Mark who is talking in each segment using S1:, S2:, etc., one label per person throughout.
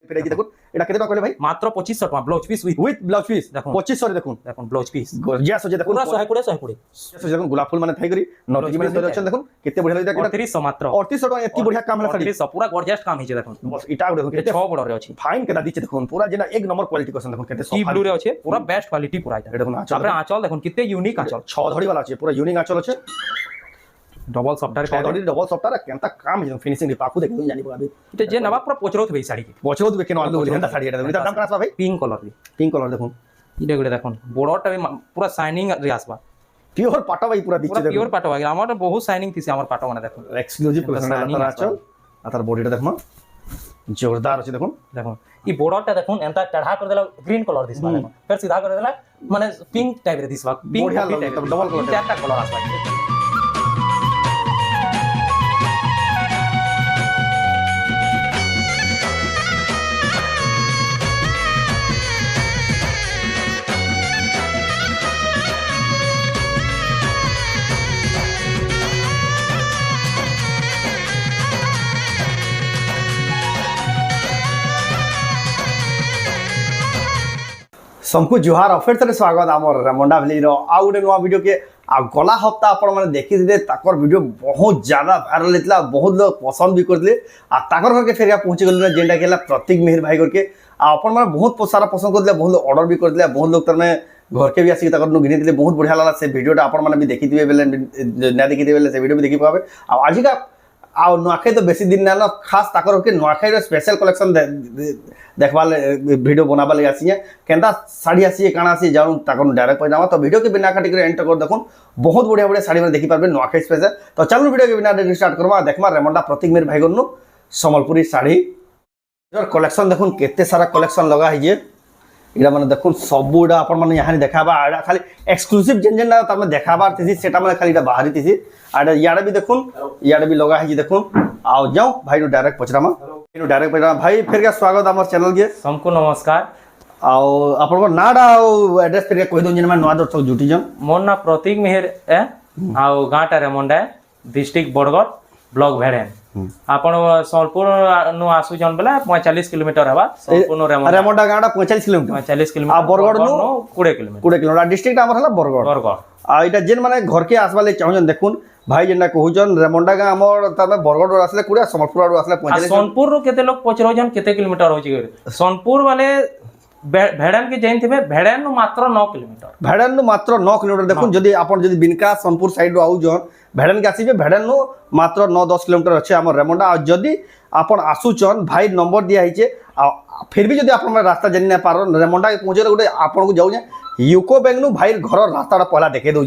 S1: ফেরাইছি দেখুন এটা কেতে টাকা কইলে ভাই
S2: মাত্র 2500 টাকা blouse piece
S1: with blouse piece
S2: দেখুন
S1: 2500 দেখুন
S2: দেখুন ব্লাউজ পিস
S1: গর্জিয়াস আছে দেখুন
S2: পুরা 120
S1: আছে দেখুন গোলাপ ফুল মানে থাই করি নটি মানে তৈরি আছে দেখুন কেতে বঢ়িয়া লাগি এটা
S2: 3800 মাত্র
S1: 3800 টাকা এত বঢ়িয়া কাম হলা শাড়ি
S2: 3800 পুরা গর্জিয়াস কাম হইছে দেখুন
S1: বস এটা দেখুন কেতে
S2: 6 বড় রে আছে
S1: ফাইন কেটা দিচ্ছে দেখুন পুরা যেটা এক নম্বর কোয়ালিটি কোশ্চেন দেখুন কেতে
S2: টি ব্লু রে আছে পুরা বেস্ট কোয়ালিটি পুরা এটা
S1: দেখুন আঁচল
S2: তারপরে আঁচল দেখুন কিতে ইউনিক আঁচল
S1: 6 ধড়ি वाला আছে পুরা ইউনিক আঁচল আছে
S2: ডবল সফটার
S1: 6 ধড়ি ডবল সফটার কেনতা কাম হিজন ফিনিশিং রে পাকু দেখুন জানি পাবে
S2: এটা যে নবা পুরা পচরত হই শাড়ি
S1: পছরো দিবে কেন আলু বলি হেনতা শাড়ি এটা এটা দাম কেন আসবা ভাই
S2: পিঙ্ক কালার রে
S1: পিঙ্ক কালার দেখুন
S2: এটা গুলো দেখুন বড়টা পুরা শাইনিং রে আসবা
S1: পিওর পাটা ভাই পুরা দিচ্ছে
S2: পুরা পিওর পাটো আগে আমার বহুত শাইনিং থিছে আমার পাটো মানে দেখুন
S1: এক্সক্লুসিভ কোশ্চেন এটা আঁচল আর তার বডিটা দেখুন जोरदार আছে দেখুন
S2: দেখুন এই বড়টা দেখুন এন্তা চড়া করে দেলা গ্রিন কালার দিসবা দেখুন ফের সিধা করে দেলা মানে পিঙ্ক টাইপ রে দিসবা পিঙ্ক টাইপ
S1: ডবল কালার
S2: চারটা কালার আসবা
S1: सबको जुहार फिर थे स्वागत आम रेमंडा भैली आउ गोटे नुआ वीडियो के गला हप्ता आपण मैंने देखी थे ताकर वीडियो बहुत ज्यादा वायरल होता बहुत लोग पसंद भी करते ताकर घर के फेरिया पहुंची गल जेनटा के प्रतीक मिहिर भाई घर के आपण मैंने बहुत सारा पसंद करते बहुत लोग ऑर्डर भी करते बहुत लोग तरह घर के भी आसिक घिनी बहुत बढ़िया लगा से वीडियोटा आपण मैंने भी देखी बेले ना देखी बेले से वीडियो भी देखी पावे आज का आ नुआखाई तो बेसी दिन ना खास ताकर के नुआखाई स्पेशल कलेक्शन देखवा वीडियो बनावा लगे आसी केनता साड़ी आसी काना आसी जाऊँ ताकर डायरेक्ट पैजामा तो वीडियो के बिना काटिक एंड कर देखुन बहुत बढ़िया बढ़िया साड़ी में देखी पारे नुआखाई स्पेशल तो चलो वीडियो के बिना स्टार्ट करवा देखमा रेमंडा प्रतीक मिहिर भाई गनु सम्बलपुरी साड़ी कलेक्शन देखुन केते सारा कलेक्शन लगा है इरा माने देखुन सबुडा आपण माने यहाँ देखाबा आडा खाली एक्सक्लूसिव जेन जेन तमे देखाबार थिसी सेटा माने खाली बाहरी थिसी आडा याडा भी देखुन याडा भी लगा है देखुन आओ जाओ भाई नो डायरेक्ट पचरामा नो डायरेक्ट पचरामा भाई फिर के स्वागत हमर चैनल के
S2: सबको नमस्कार
S1: आओ आपण को नाडा एड्रेस फिर कहि दो जेन माने नवा दर्शक जुटी जन
S2: मोर ना प्रतीक मिहिर ए आउ गाटा रेमंडा डिस्ट्रिक्ट बरगढ़ ब्लॉक भेड़ेन आपण सोलपुर नु आसु जन बेला 45 किलोमीटर हवा सोलपुर नु
S1: रेमंडा गाडा 45 किलोमीटर
S2: 45 किलोमीटर
S1: आ बरगढ़ नु
S2: 20 किलोमीटर
S1: 20 किलोमीटर डिस्ट्रिक्ट हमर हला बरगढ़ आ इटा जेन माने घर के आसबा ले चाहजन देखुन भाई जेना कहउजन रेमंडा गा हमर तमे बरगढ़ आसले कुडा समलपुर रो आसले 45
S2: सोनपुर रो केते लोग पचरो जन केते किलोमीटर होची सोनपुर वाले भेड़न के जैन थे भेड़न मात्र 9 किलोमीटर
S1: भेड़न मात्र 9 किलोमीटर देखुन जदि आपण जदि बिनका सोनपुर साइड रो आउ जन भेड़न के आसीबे भेड़न मात्र 9-10 किलोमीटर अच्छे आम रेमंडा आ जदि आपण आसुचन भाई नंबर दिया है फिर भी जदि आपण रास्ता जानि ना पार रेमंडा के पहुंचे गोटे आपण को जाऊ यूको बैंक नु भाई घर रास्ता पहला देखे दौ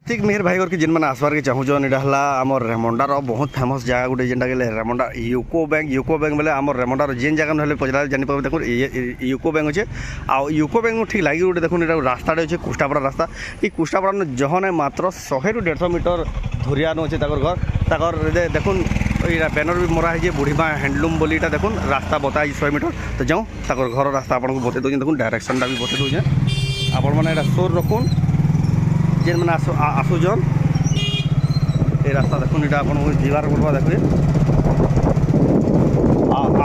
S1: प्रतीक मिहिर भाई घर के जिन मैंने आसबार के चाहून इटा आम रेमंडार बहुत फेमस जगह गोटे जेनटा गले रेमंडा यूको बैंक बोले आम रेमंडार जेन जगह ना पचार जानी पावे देखो यूको बैंक अच्छे आउ यूको बैंक ठीक लगे गोटे देखो रास्ता अच्छे कुष्टापड़ा रास्ता ये कुष्टापड़ा जहन मात्र 100 to 150 मीटर धुरिया अच्छे घर देखो यहाँ बैनर भी मरा है बुढ़ीमा हैंडलूम बोली देखो रास्ता बताए 100 मीटर तो जाऊँ घर रास्ता आपको बते दूँ देखो डायरेक्शन भी बते दूँ आपण मैंने सोर रखुन जेन मैंने आसुजन ये रास्ता देखुन ये आपको जीवार पड़वा देखिए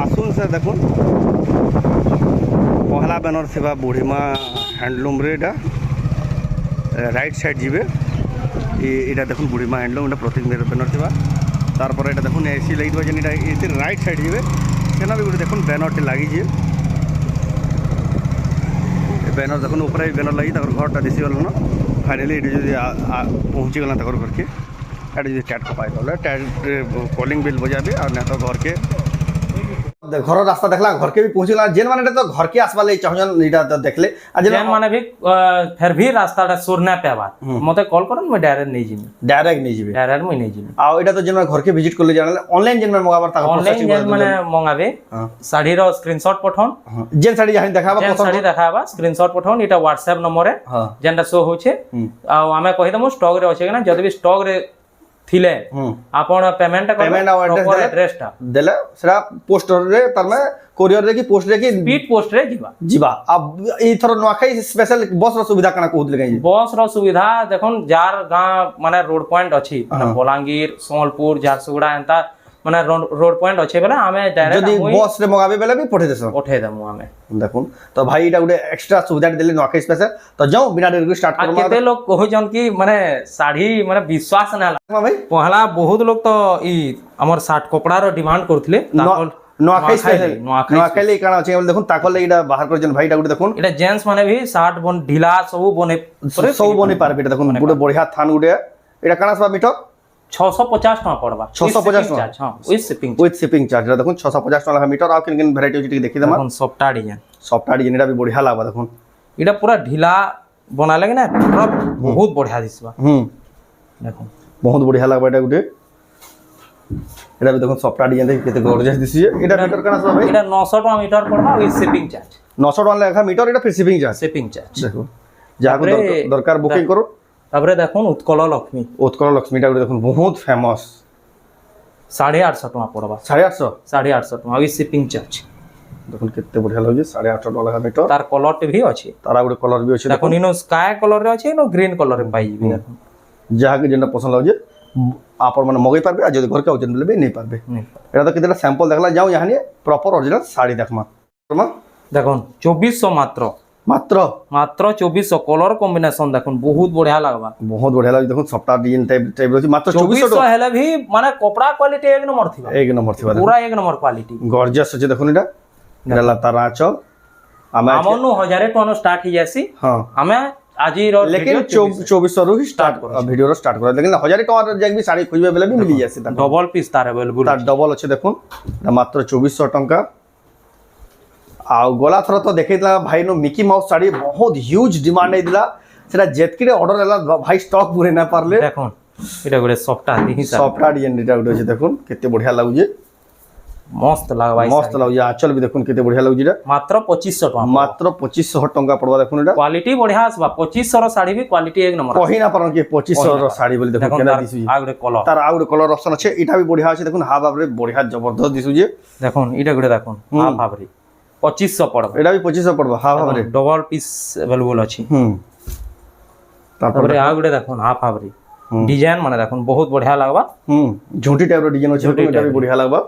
S1: आसुन से देखुन पहला बैनर थी बुढ़ीमा हैंडलूम रे राइट साइड जीवे ये देखुन बुढ़ीमा हैंडलूम प्रतीक मिहिर बैनर थी तारपर ये देखुन एसी लगे जेन राइट साइड जीवे सेना भी गोटे देखुन बैनर टी लगी बैनर देखुन ऊपर बैनर लगी घरटा दिशी गल ना फाइनाली ये पहुँची गला घर के ये टैट को पाई टैट कॉलिंग बिल बजाबे और ना तो घर के घर रास्ता देखला घर के भी पहुँची गला जेन माने तो घर के आसबा ले चाहजन इटा तो देखले आ
S2: जेन माने भी फिर भी रास्ताटा सुरना पेबा मते कॉल करन मैं डायरेक्ट नहीं जिमी
S1: डायरेक्ट मैं नहीं जिमी
S2: आ
S1: एटा तो जेन घर के विजिट करले जानले ऑनलाइन जेन मंगाबार ता
S2: ऑनलाइन जेन माने मंगाबे साड़ी रो स्क्रीनशॉट पठौन
S1: जेन साड़ी जहां देखाबा
S2: जेन साड़ी देखाबा स्क्रीनशॉट पठौन एटा WhatsApp नंबर है जेनटा शो होचे आ हमें कहि दमु स्टॉक रे होचे ना जदि भी स्टॉक रे थिले आपण पेमेंट एड्रेस टा
S1: देले सेरा पोस्टर रे तरमे कोरियर रे की पोस्ट रे की
S2: स्पीड पोस्ट रे जीवा
S1: अब ई थरो नुआखाई स्पेशल बस रो सुविधा कना कहत लगे
S2: बस रो सुविधा देखोन जार गां माने रोड पॉइंट अछि बलांगीर सोलपुर झारसुगुड़ा एंता মানে ରୋଡ ପଏଣ୍ଟ ଅଛି ବେଲେ ଆମେ
S1: ଯଦି
S2: ଡାଇରେକ୍ଟ
S1: ବସ୍ ରେ ମଗାବେ ବେଲେ ବି ପଠେଇ ଦେସ
S2: ପଠେଇ ଦେମୁ ଆମେ।
S1: দেখুন তো ভাই এটা গোটে এক্সট্রা সুবিধা দেলে নখাই স্পেশাল তো যাও বিনা ডেরি স্টার্ট
S2: আর
S1: করব
S2: কেতে লোক কହୁଛন কি মানে ଶାଢୀ মানে বিশ্বাস না
S1: হ্যাঁ ভাই
S2: পহলা বহুত লোক তো ই আমার শার্ট কপড়ার ডিমান্ড করଥିଲେ তাকল
S1: নখাই স্পেশাল নখাইলে কানা আছে দেখুন তাকলে এটা বাহার করছেন ভাই এটা গোটে দেখুন
S2: এটা জেন্টস মানে ভি শার্ট বন ঢিলা সব বনে
S1: সব বনি পারবে এটা দেখুন গোটে বড়িয়া থান গোটে এটা কানা সব মিটার
S2: 650 টাকা পড়বা
S1: 650 টাকা
S2: হ্যাঁ with shipping
S1: with shipping charge এটা দেখুন 650 টাকা মিটার আর কিন কিন ভ্যারাইটি আছে দেখি দেমা
S2: এখন সফটা ডিজাইন
S1: সফটওয়্যার ডিজাইন এটা भी बढ़िया লাগবা দেখুন
S2: এটা পুরা ঢিলা বনালে না পুরা বহুত বঢ়িয়া দিছবা দেখুন
S1: बहुत बढ़िया লাগবা এটা গুটে এটা भी দেখুন সফটওয়্যার ডিজাইন দেখি কেতে গর্জিয়াস দিছি এটা মিটার কানা সব ভাই
S2: এটা 900 টাকা মিটার পড়বা উইথ শিপিং চার্জ
S1: 900 টাকা লেখা মিটার এটা free shipping charge
S2: shipping charge
S1: দেখুন যাহাকে দরকার বুকিং করো
S2: তারপরে দেখুন উৎকল লক্ষ্মী
S1: উৎকল লক্ষ্মীটা গুটে দেখুন বহুত ফেমাস
S2: 850 টাকা পড়বা
S1: 850
S2: 850 টাকা উইথ শিপিং চার্জ
S1: দেখুন কেতে बढ़िया লাগুছে 850 টাকা মিটার
S2: তার কলরটি ভি আছে
S1: তারা গুটে কলর भी আছে
S2: দেখুন ইনো স্কাই কলর রে আছে ইনো গ্রিন কলর রে পাইবি দেখুন
S1: যাহাকে যেটা পছন্দ লাগুছে আপন মানে মগাই পারবে আর যদি ঘরকে ওজন বলে নেই পারবে এটা তো কেতেটা স্যাম্পল দেখলা যাও ইহা নিয়ে প্রপার অরিজিনাল শাড়ি দেখমা
S2: দেখুন 2400 মাত্র
S1: মাত্র
S2: মাত্র 2400 কলর কম্বিনেশন দেখুন বহুত বঢ়িয়া লাগবা
S1: বহুত বঢ়িয়া লাগে দেখুন সফটওয়্যার ডিজাইন টাইপ রয়েছে মাত্র 2400 টাকা
S2: হেলে ভি মানে কপড়া কোয়ালিটি এক নম্বর থিবা
S1: এক নম্বর থিবা
S2: পুরা এক নম্বর কোয়ালিটি
S1: গর্জিয়াস আছে দেখুন এটা এটা তার আঁচল আমি
S2: আমনু 1000 টন স্টার্ট হি যাসি
S1: হ্যাঁ
S2: আমি আজি
S1: लेकिन 2400 रु स्टार्ट ভিডিও স্টার্ট করা लेकिन 1000 টাকা যাক বি শাড়ি খুঁজবে বেলে বি মিলি যাচ্ছে
S2: ডবল পিস তার अवेलेबल
S1: তার ডবল আছে দেখুন এটা মাত্র 2400 টাকা আর গলা থর তো দেখাইলা ভাই নো মিকি মাউস শাড়ি বহুত হিউজ ডিমান্ড আইদিলা সেটা জেতকিরে অর্ডার এলা ভাই স্টক পুরে না পারলে
S2: দেখুন এটা গুড়ে সফটটা দিহি
S1: সফটওয়্যার ডিজাইন এটা গুড়ে আছে দেখুন কেতে বঢ়িয়া লাগুছে
S2: মস্ত লাগবা
S1: মস্ত লাগুছে আঁচল भी দেখুন কেতে বঢ়িয়া লাগুছে এটা
S2: মাত্র 2500 টাকা
S1: মাত্র 2500 টাকা পড়বা দেখুন এটা
S2: কোয়ালিটি বঢ়িয়া আসবা 2500 র শাড়ি भी কোয়ালিটি এক নম্বর
S1: কহি না পারন কি 2500 র শাড়ি বলি দেখুন কেনা দিছু
S2: আগুড়ে কলর
S1: তার আউট কলর অপশন আছে এটা भी বঢ়িয়া আছে দেখুন হাফ আপরে বঢ়িয়া জবরদস্ত দিছু যে
S2: দেখুন এটা গুড়ে দেখুন হাফ হাফরি 2500 পড়বা
S1: এটা भी 2500 পড়বা হাফ আপরে
S2: ডবল পিস अवेलेबल আছে তারপরে আগুড়ে দেখুন হাফ হাফরি ডিজাইন মানে দেখুন বহুত বঢ়িয়া লাগবা
S1: ঝুঁটি টাইপ র ডিজাইন আছে এটা भी বঢ়িয়া লাগবা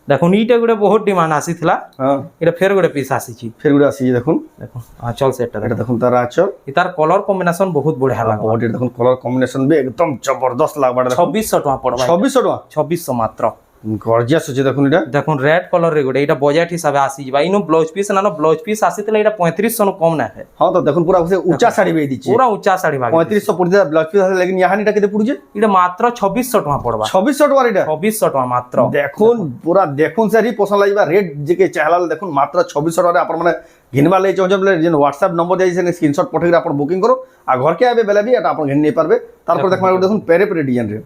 S2: দেখুন এইটা গুড়ে বহুত ডিমান্ড আসিছিলা
S1: হ্যাঁ
S2: এটা ফের গুড়ে পিস আসিছি
S1: ফের গুড়ে আসি দেখুন
S2: দেখুন আঁচল সেটটা
S1: এটা দেখুন তার আঁচল
S2: এটার কলর কম্বিনেশন বহুত বঢ়িয়া লাগবা
S1: বডি দেখুন কলর কম্বিনেশন भी एकदम जबरदस्त লাগবা
S2: 2600 টাকা পড়বা
S1: 2600 টাকা
S2: 2600 মাত্র
S1: গর্জিয়াস আছে দেখুন এটা
S2: দেখুন রেড কলর রে গুড়ে এটা বাজেট হিসাবে আসি যাবা ইনো ব্লাউজ পিস না ব্লাউজ পিস আসিতলে এটা 3500 नु কম না है
S1: हां तो দেখুন পুরা উঁচা শাড়ি বেই দিচ্ছে
S2: পুরা উঁচা শাড়ি ভাগ
S1: 3500 পড়ছে ব্লাউজ পিস আছে लेकिन यहाँ এটা কেতে পড়ছে
S2: এটা মাত্র 2600 টাকা পড়বা
S1: 2600 টাকা এটা
S2: 2600 টাকা মাত্র
S1: দেখুন পুরা দেখুন শাড়ি পছন্দ লাগবা রেট যে চাহলাল দেখুন মাত্র 2600 টাকা আপন মানে ঘিনবা লই চাহছ বলে যে WhatsApp নম্বর দিয়েছেন স্ক্রিনশট পঠাই আপন বুকিং করো আর ঘরকে আবে বেলা भी এটা আপন ঘিন নিয়ে পারবে তারপর দেখুন পেরে পেরে ডিজাইন রে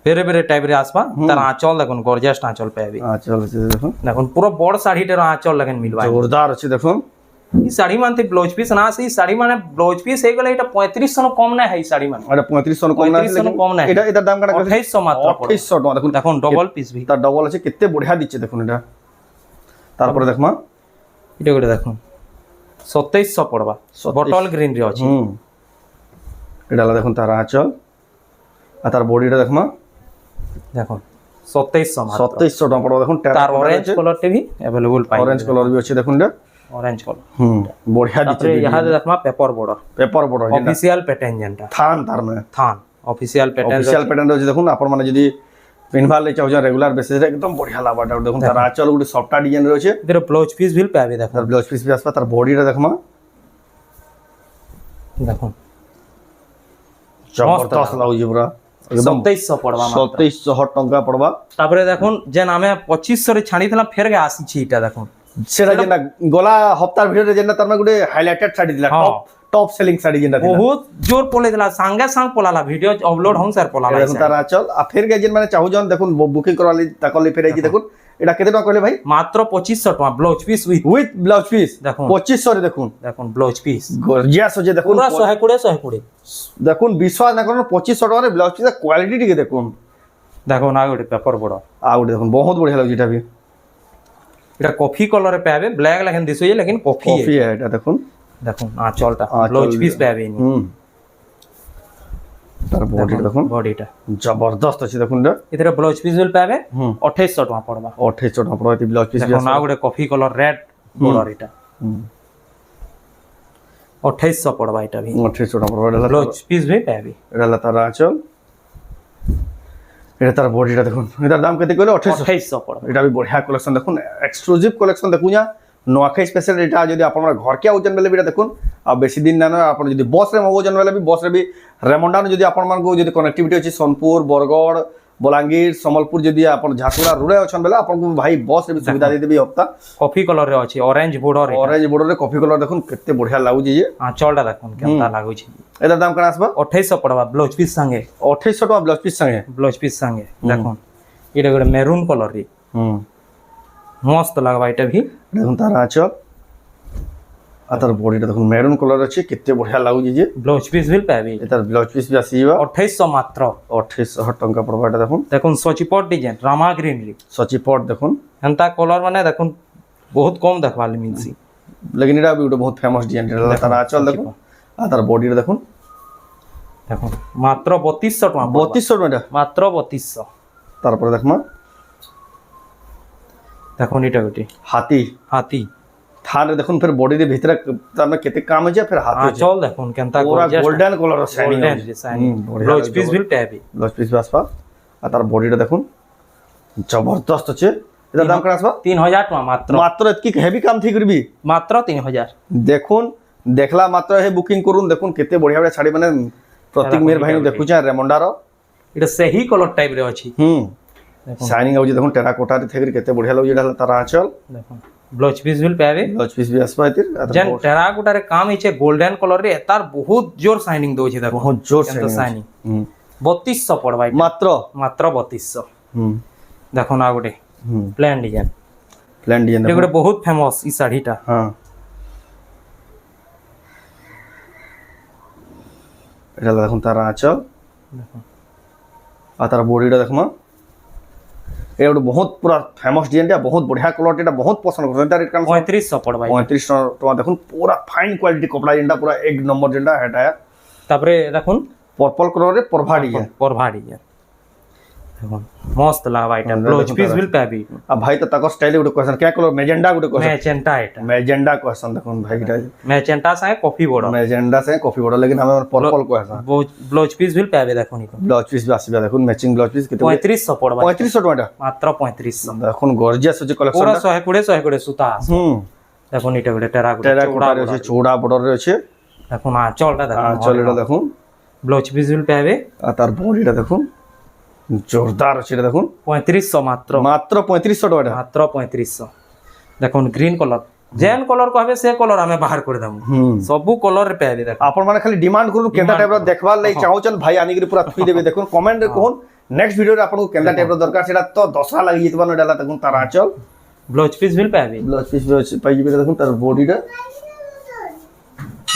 S2: পেরে পেরে টাইপ রে আসবা তার আঁচল দেখুন গর্জিয়াস আঁচল পাবি
S1: আঁচল আছে দেখুন
S2: দেখুন পুরো বড় শাড়িটার আঁচল লাগেন মিলবা
S1: জোরদার আছে দেখুন
S2: এই শাড়ি মানতে ব্লাউজ পিস না সেই শাড়ি মানে ব্লাউজ পিস হয়ে গেলে এটা 3500 नु কম না है শাড়ি মানে
S1: এটা 3500 কম না
S2: लेकिन কম না
S1: এটা এটার দাম কত
S2: 2800 মাত্র
S1: 2800 টাকা দেখুন
S2: দেখুন ডবল পিস ভি
S1: তার ডবল আছে কেতে বঢ়িয়া দিচ্ছে দেখুন এটা তারপরে দেখমা
S2: এটা করে দেখুন 2700 পড়বা বটল গ্রিন রে আছে
S1: এটা দেখুন তার আঁচল আর তার বডিটা দেখমা
S2: দেখুন 2700 মাত্র
S1: 2700 টাকা পড়বা দেখুন
S2: তার অরেঞ্জ কলরটি ভি अवेलेबल পাই
S1: অরেঞ্জ কলর भी আছে দেখুন এটা
S2: অরেঞ্জ কলর
S1: বঢ়িয়া দিচ্ছে
S2: ইহা দেখমা পেপার বর্ডার অফিশিয়াল প্যাটার্ন যেটা
S1: থান তার মানে
S2: থান অফিশিয়াল
S1: প্যাটার্ন আছে দেখুন আপন মানে যদি পিনভা লে চাও রেগুলার বেসিস একদম বঢ়িয়া লাগবা দেখুন তার আঁচল গুটি সফটওয়্যার ডিজাইন রয়েছে
S2: এর ব্লাউজ পিস ভিল পাবে দেখুন
S1: তার ব্লাউজ পিস भी আসবা তার বডিটা দেখমা
S2: দেখুন
S1: জবরদস্ত লাগুছে পুরা একদম
S2: 2700 পড়বা মাত্র
S1: 2700 টাকা পড়বা
S2: তারপরে দেখুন যে আমি 2500 রে ছাড়িছিলাম ফের গে আসিছি এটা দেখুন
S1: সেটা যেটা গলা হপ্তার ভিডিওতে যেটা তার মানে গুটে হাইলাইটেড শাড়ি দিলা টপ সেলিং শাড়ি যেটা
S2: বহুত জোর পলে দিলা সঙ্গে সঙ্গ পলালা ভিডিও আপলোড হং স্যার পলালা
S1: দেখুন তার আঁচল আর ফের গে যেন মানে চাহুজন দেখুন বুকিং করवाली তাকলি ফেরাইছি দেখুন এটা কত টাকা কইলে ভাই
S2: মাত্র 2500 টাকা blouse piece
S1: with blouse piece
S2: দেখুন
S1: 2500 রে দেখুন
S2: দেখুন ব্লাউজ পিস
S1: গর্জিয়াস আছে দেখুন
S2: পুরা 120
S1: দেখুন বিশ্বাস না করুন 2500 টাকা রে ব্লাউজ পিসের কোয়ালিটি টিকে দেখুন
S2: দেখুন আর ওটা পেপার বড়
S1: আর ওটা দেখুন বহুত বঢ়িয়া লাগছে এটা भी
S2: এটা কফি কালারে পাবে ব্ল্যাক লাগেন দিছো যে लेकिन কফি
S1: এটা দেখুন
S2: দেখুন আঁচলটা ব্লাউজ পিস পাবে
S1: তার বডি দেখুন
S2: বডিটা
S1: জবরদস্ত আছে দেখুন এটা
S2: এতে ব্লাউজ পিস বিল পাবে 2800 টাকা পড়বা
S1: 2800 টাকা পড়বা এটি ব্লাউজ পিস
S2: দেখুন না গোটে কফি কলর রেড বর্ডর এটা 2800 পড়বা এটা भी
S1: 2800 টাকা পড়বা এটা
S2: ব্লাউজ পিস भी পাবে
S1: এটা হলো তার আঁচল এটা তার বডিটা দেখুন এটার দাম কত কইলো
S2: 2800 পড়বা
S1: এটা भी बढ़िया कलेक्शन देखुन एक्सक्लूसिव कलेक्शन देखुन या नुआखाई स्पेशल एटा जदी आपण घर के आउजन बेले बिटा देखुन आ बेसी दिन ना आपण जदी बस रे मगोजन बेले भी बस रे भी रेमंडा जदी आपण मान को जदी कनेक्टिविटी अछि सोनपुर बरगढ़ बलांगीर समलपुर जदी आपण झारसुगुड़ा रुड़े अछन बेले आपण को भाई बस रे भी सुविधा दे देबी हफ्ता
S2: कॉफी कलर रे अछि ऑरेंज बॉर्डर
S1: रे कॉफी कलर देखुन केते बढ़िया लागु जे
S2: आंचलटा देखुन केता लागु छी
S1: एदा दाम कना आसबा
S2: 2800 पड़बा ब्लाउज पीस संगे
S1: 2800 टका ब्लाउज पीस संगे
S2: देखुन एटा गोटे मेरून कलर रे मस्त लागबा एटा भी
S1: देखुन तार आंचल आ तार बॉडीटा देखुन मेरून कलर अछि केते बढ़िया लागु जे
S2: ब्लाउज पीस भी पाबी
S1: एतार ब्लाउज पीस भी आसीबा
S2: 2800 मात्र
S1: 2800 टका पड़बा एटा देखुन
S2: सचिपट डिजाइन रामा ग्रीन रे
S1: सचिपट देखुन
S2: हंता कलर माने देखुन बहुत कम देखवाले मिलसी
S1: लेकिन एटा भी बहुत फेमस डिजाइन रे तार आंचल देखुन आ तार बॉडी देखुन
S2: मात्र 3200 टका
S1: 3200 टका
S2: मात्र 3200
S1: तार पर देखमा
S2: देखुन एटा गोटे हाथी
S1: थान देखुन फिर बॉडी रे भीतर तामे केते काम है फिर हाथी
S2: चल देखुन केनता
S1: golden colour shining
S2: blouse piece भी पाबी
S1: ब्लाउज पीस आसबा आ तार बॉडी देखुन जबरदस्त छे एदा दाम करा आसबा
S2: 3000 टका मात्र
S1: एतकी हेवी काम थी करबी
S2: मात्र 3000
S1: देखुन देखला मात्र हे बुकिंग करून देखुन केते बढ़िया बढ़िया साड़ी माने प्रतीक मेर भाई देखु छ रेमंडा रो
S2: एटा सही कलर टाइप रे अछि
S1: शाइनिंग आउ जे देखुन टेराकोटा रे थेकर केते बढ़िया लागु जेडा तार आंचल
S2: देखुन ब्लाउज पीस भी पाबे
S1: ब्लाउज पीस भी आसबा एतिर
S2: जन टेराकोटा रे काम हिचे गोल्डन कलर रे तार बहुत जोर शाइनिंग दो छै देखो
S1: बहुत जोर
S2: शाइनिंग 3200 पड़बा
S1: मात्र
S2: 3200 देखो ना गोटे प्लेन डिजाइन
S1: देखो
S2: गोटे बहुत फेमस ई साड़ीटा
S1: हां एटा देखुन तार आंचल आ तार बॉडीटा देखमा ए गोटे बहुत पूरा फेमस डिजाइन बहुत बढ़िया कलर एटा बहुत पसंद करते एटा रेट
S2: 3500 पड़बा
S1: 3500 टका देखुन पूरा फाइन क्वालिटी कपड़ा जेंटा पूरा एक नंबर जेंटा हेटा है
S2: तापरे देखुन
S1: पर्पल कलर रे परभा डिजाइन
S2: देखुन मस्त लागबा एटा ब्लाउज पीस भी पाबी
S1: आ भाई त तकर स्टाइल गुटे क्वेश्चन क्या कलर मेजेंडा गुटे क्वेश्चन मेजेंडा क्वेश्चन देखुन भाई गिटा
S2: मेजेंटा से कॉफी बॉर्डर
S1: मेजेंडा से कॉफी बॉर्डर लेकिन हमें पर्पल क्वेश्चन
S2: ब्लाउज पीस भी पाबे देखुन
S1: ब्लाउज पीस भी आसीबा देखुन मैचिंग ब्लाउज पीस केते
S2: 3500 पड़बा
S1: 3500 टका
S2: मात्र 3500
S1: देखुन गॉर्जियस होचे कलेक्शन
S2: पूरा 120 सूता देखुन एटा गोटे टेराकोटा
S1: रे होचे चौड़ा बॉर्डर रे होचे
S2: देखुन आंचलटा देखुन
S1: आंचलटा देखुन
S2: ब्लाउज पीस भी पाबे
S1: आ तार बॉडीटा देखुन जोरदार अछि देखुन
S2: 3500 मात्र
S1: 3500 टका
S2: मात्र 3500 देखुन ग्रीन कलर जेन कलर कहबे से कलर हमें बाहर कर दम सबु कलर रे पाबे देख
S1: आपण माने खाली डिमांड करू केंदा टाइप रो देखबा लई चाहौचन भाई आनी के पूरा थुई देबे देखुन कमेंट रे कहन नेक्स्ट वीडियो रे आपण को केंदा टाइप रो दरकार सेटा तो दसरा लागि जितबा न डाला देखुन तार आंचल
S2: ब्लाउज पीस भी पाबे
S1: ब्लाउज पीस पाई जेबे देखुन तार बॉडीटा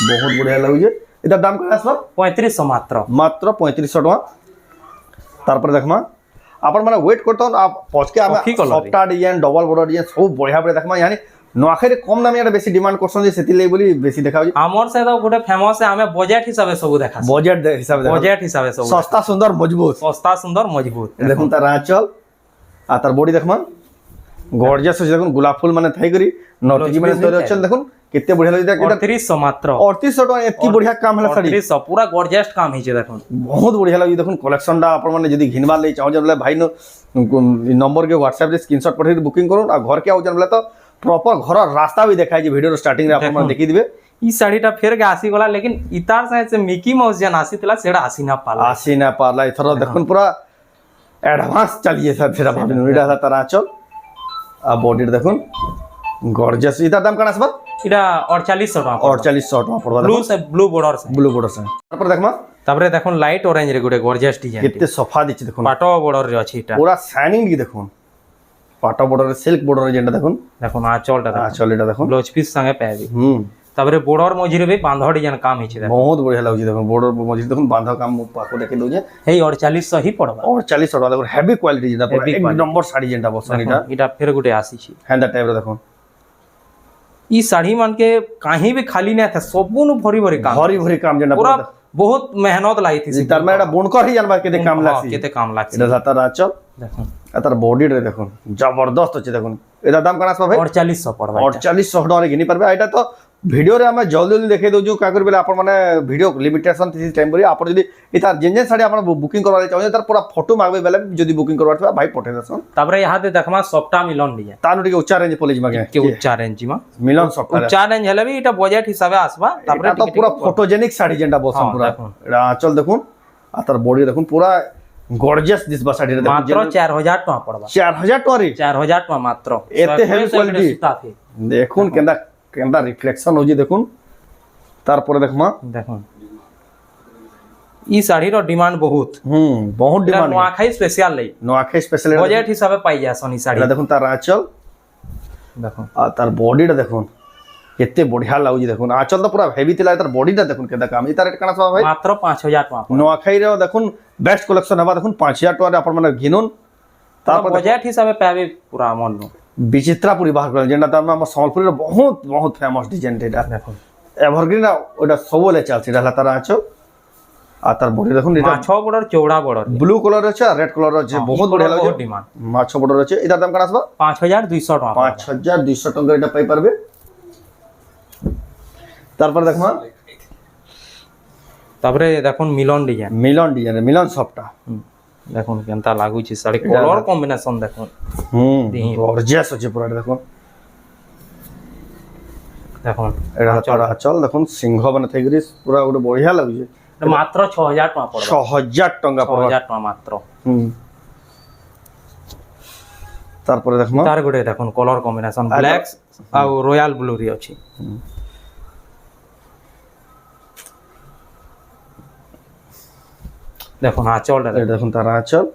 S1: बहुत बढ़िया लागु जे एटा दाम का आसबा
S2: 3500
S1: मात्र 3500 टका तार पर देखमा आपण माने वेट करतन आप पहुंच के आमे soft design double border design सब बढ़िया बढ़िया देखमा यानी नुआखाई रे कम दाम यार बेसी डिमांड करसन जे सेति ले बोली बेसी देखाउ
S2: हमर से तो गोटे फेमस है हमें बजट हिसाब से सब देखा
S1: बजट हिसाब से सस्ता सुंदर मजबूत देखुन तार आंचल आ तार बॉडी देखमा गॉर्जियस देखुन गुलाब फूल माने थाई करी नॉर्थ माने तोरे अछन देखुन केते बढ़िया लगे
S2: 3800 मात्र
S1: 3800 टका एतकी बढ़िया काम हला साड़ी
S2: 3800 पूरा गॉर्जियस काम हिचे देखुन
S1: बहुत बढ़िया लगी देखुन कलेक्शन दा आपण माने जदी घिनबा ले चाहो जबले भाई नो नंबर के व्हाट्सएप रे स्क्रीनशॉट पठे बुकिंग करू आ घर के आउ जबले तो प्रॉपर घर रास्ता भी देखाई जे वीडियो स्टार्टिंग रे आपण माने देखि दिबे
S2: ई साड़ीटा फेर के आसी गला लेकिन इतार से मिकी माउस जन आसी तला सेडा आसी ना पाला
S1: इथरो देखुन पूरा एडवांस चलिए सर फेरा भाभी नुडा सा तरह चल आ बॉडी देखुन गॉर्जियस इता दाम कना आसबा
S2: इटा 4800 टका
S1: पड़बा
S2: ब्लू बॉर्डर से
S1: तापर देखमा
S2: तापरे देखुन लाइट ऑरेंज रे गुटे गॉर्जियस डिजाइन
S1: केते सफा दिछि देखुन
S2: पाटो बॉर्डर रे अछि इटा
S1: पूरा शाइनिंग की देखुन पाटो बॉर्डर रे सिल्क बॉर्डर रे जेंटा देखुन आंचलटा देखुन
S2: ब्लाउज पीस संगे पाबी तापरे बॉर्डर मझिरे भी बांधा डिजाइन काम हिचे
S1: बहुत बढ़िया लागछि देखुन बॉर्डर मझिरे देखुन बांधा काम पाको देखे दउ जे
S2: हे 4800 ही पड़बा
S1: 4800 टका देखुन हेवी क्वालिटी जेंटा पूरा एक नंबर साड़ी जेंटा बसन
S2: इटा फेर गुटे आसी छी
S1: हैंडा टाइप रे देखुन
S2: ई साड़ी मान के कहीं भी खाली ना था सबुन भरी भरी काम
S1: जेंटा
S2: बहुत मेहनत लागिथि
S1: तार में एटा बुनकर ही जानबा केते काम लागसी
S2: केते काम लागसी
S1: এটা তার আঁচল
S2: দেখুন
S1: তার বডি রে দেখুন জবরদস্ত আছে দেখুন এটা দাম কানা আসবা ভাই
S2: 4800 পড়বা
S1: 4800 টাকা কিনি পারবে এটা তো ভিডিও রে আমি জলদি জলদি দেখাই দউছু কা করবে আপন মানে ভিডিও লিমিটেশন থিস টাইম বলি আপন যদি এটা যেন যেন শাড়ি আপন বুকিং করবা চাও তার পুরা ফটো মাগবে বেলে যদি বুকিং করবা থা ভাই পঠে দেছন
S2: তারপরে ইহাতে দেখমা সফটা মিলন ডিজাইন
S1: তানো টিকে উচ্চ রেঞ্জ পলিজ মাগে
S2: কে উচ্চ রেঞ্জ মা
S1: মিলন সফটা
S2: উচ্চ রেঞ্জ হেলে বি এটা বাজেট হিসাবে আসবা তারপরে
S1: এটা তো পুরা ফটোজেনিক শাড়ি যেটা বসন পুরা এটা আঁচল দেখুন আর তার বডি দেখুন পুরা গর্জিয়াস দিসবা শাড়ি রে দেখুন
S2: মাত্র 4000 টাকা পড়বা
S1: 4000 টাকা রে
S2: 4000 টাকা মাত্র
S1: এতে হেভি কোয়ালিটি দেখুন কেন্দা কেন্দা রিফ্লেকশন হজি দেখুন তারপরে দেখমা
S2: দেখুন ই শাড়ির ডিমান্ড বহুত
S1: বহুত ডিমান্ড
S2: নোয়াখাই স্পেশাল লাই
S1: নোয়াখাই স্পেশাল
S2: বাজেট হিসাবে পাই যাসন ই শাড়ি
S1: এটা দেখুন তার আঁচল
S2: দেখুন
S1: আর তার বডিটা দেখুন কেতে বঢ়িয়া লাগুজি দেখুন আঁচল তো পুরা হেভি তিলা তার বডিটা দেখুন কেদা কাম ই তার রেট কানা সবা ভাই
S2: মাত্র 5000 টাকা
S1: নোয়াখাই রে দেখুন বেস্ট কালেকশন হবা দেখুন 5000 টাকা আপন মানে ঘিনুন
S2: তারপর বাজেট হিসাবে পাবে পুরা মন
S1: বিচিত্রাপুরি বাহার করেন যেটা তো আমার সম্বলপুরের বহুত বহুত ফেমাস ডিজাইন এটা
S2: দেখুন
S1: এভারগ্রিন ওটা সবলে চলছে এটা তার আঁচল আর তার বডি দেখুন এটা
S2: মাছ বড়র চৌড়া বড়র
S1: ব্লু কালার আছে আর রেড কালার আছে বহুত বড়িয়া লাগে
S2: বহুত ডিমান্ড
S1: মাছ বড় আছে এটার দাম কানা আসবা
S2: 5200 টাকা
S1: 5200 টাকা এটা পাই পারবে তারপর দেখমা
S2: তারপরে দেখুন মিলন ডিজাইন
S1: মিলন সফটা
S2: দেখুন কেনতা লাগুছি শাড়ি কলর কম্বিনেশন দেখুন
S1: গর্জিয়াস আছে পুরো দেখুন
S2: দেখুন
S1: এটা তার আঁচল দেখুন সিংহ মানে থাইগরি পুরা ଗୋଟେ বঢ়িয়া লাগুছে
S2: মাত্র 6000 টাকা পড়বে
S1: 6000 টাকা পড়বে
S2: 6000 টাকা মাত্র
S1: তারপরে দেখমা
S2: তার গুড়ে দেখুন কলর কম্বিনেশন ব্ল্যাক আর রয়্যাল ব্লু রি আছে দেখুন আঁচলটা
S1: দেখুন তার আঁচল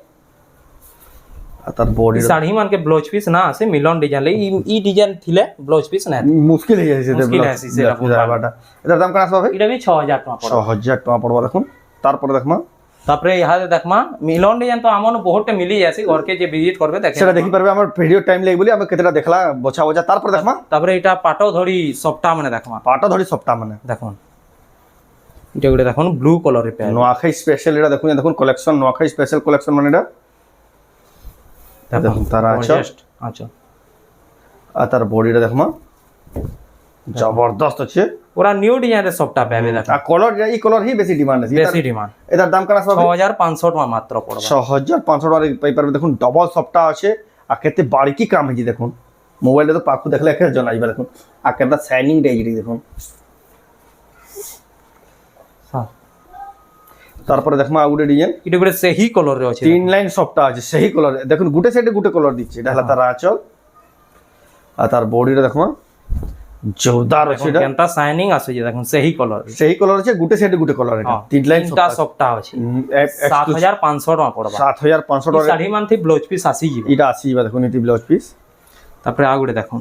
S1: আর তার বডি
S2: শাড়ি মানকে ব্লাউজ পিস না আসে মিলন ডিজাইন লাই ই ডিজাইন থিলে ব্লাউজ পিস না
S1: মুশকিল হয়ে যাইছে ব্লাউজটা এটার দাম কেন আসবে ভাই
S2: এটা বি 6000 টাকা পড়বে
S1: 6000 টাকা পড়বে দেখুন তারপরে দেখমা
S2: তারপরে ইহাতে দেখমা মিলন ডিজাইন তো আমন বহুতটা মিলি যাচ্ছে ঘরকে যে ভিজিট করবে দেখে
S1: সেটা দেখি পারবে আমার ভিডিও টাইম লাগি বলি আমি কেতটা দেখলা বছা বছা তারপরে দেখমা
S2: তারপরে এটা পাটো ধরি সফটা মানে দেখমা
S1: পাটা ধরি সফটা মানে
S2: দেখুন এটা গুলো দেখুন ব্লু কালারের প্যান্ট
S1: নোয়াখাই স্পেশাল এটা দেখুন দেখুন কালেকশন নোয়াখাই স্পেশাল কালেকশন মানে এটা দেখুন তার আঁচল
S2: আচ্ছা
S1: আর তার বডিটা দেখমা জবরদস্ত আছে
S2: পুরা নিউ ডিজাইনের সবটা পাবে দেখুন
S1: আর কালার এই কালার হি বেশি ডিমান্ড আছে
S2: বেশি ডিমান্ড
S1: এটার দাম কেন আসবে
S2: 6500 টাকা মাত্র পড়বে
S1: 6500 টাকা পাই পারবে দেখুন ডবল সফটা আছে আর কেতে বারিকি কাম হইছে দেখুন মোবাইলে তো পাখু দেখলে এক জন আসবে দেখুন আর কেতে শাইনিং ডেজি দেখুন তারপরে দেখমা আউটে ডিজাইন
S2: এটা গুলো সেই কালারে আছে
S1: তিন লাইন সফটা আছে সেই কালার দেখুন গুটে সাইডে গুটে কালার দিচ্ছে এটা হলো তার আঁচল আর তার বডিটা দেখমা জোরদার আছে এটা
S2: কেনতা শাইনিং আছে যে দেখুন সেই কালার
S1: আছে গুটে সাইডে গুটে কালার এটা তিন লাইন
S2: সফটা আছে 7500 টাকা পড়বে
S1: 7500 টাকা
S2: শাড়ি মানথি ব্লাউজ পিস আসি যাবে
S1: এটা আসিবা দেখুন এটি ব্লাউজ পিস
S2: তারপরে আগুড়ে দেখুন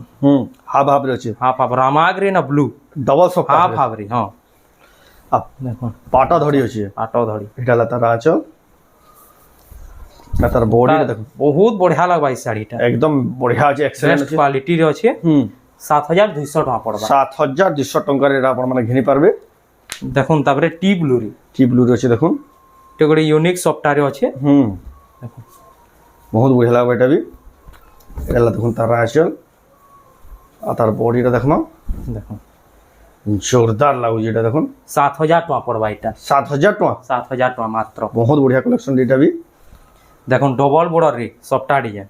S1: হাফ হাফ রয়েছে
S2: হাফ রামাগ্রি না ব্লু
S1: ডবল সফট
S2: হাফ হাফরি হ্যাঁ দেখুন
S1: পাটা ধরি আছে
S2: পাটাও ধরি
S1: এটা হলো তার আঁচল আর তার বডিটা দেখুন
S2: বহুত বঢ়িয়া লাগবা এই শাড়িটা
S1: একদম বঢ়িয়া আছে এক্সেলেন্ট আছে
S2: কোয়ালিটির আছে 7200 টাকা পড়বা
S1: 7200 টাকার এটা আপন মানে ঘিনি পারবে
S2: দেখুন তারপরে টি ব্লু
S1: রয়েছে দেখুন
S2: এটা করে ইউনিক সফটওয়্যার আছে দেখুন
S1: বহুত বঢ়িয়া লাগবে এটা বি এটা দেখুন তার আঁচল আর তার বডিটা দেখুন
S2: দেখুন
S1: জোরদার লাগুছে এটা দেখুন
S2: 7000 টাকা পড়বা এটা
S1: 7000 টাকা
S2: 7000 টাকা মাত্র
S1: বহুত বঢ়িয়া কালেকশন এটা বি
S2: দেখুন ডবল বর্ডর রে সফটা ডিজাইন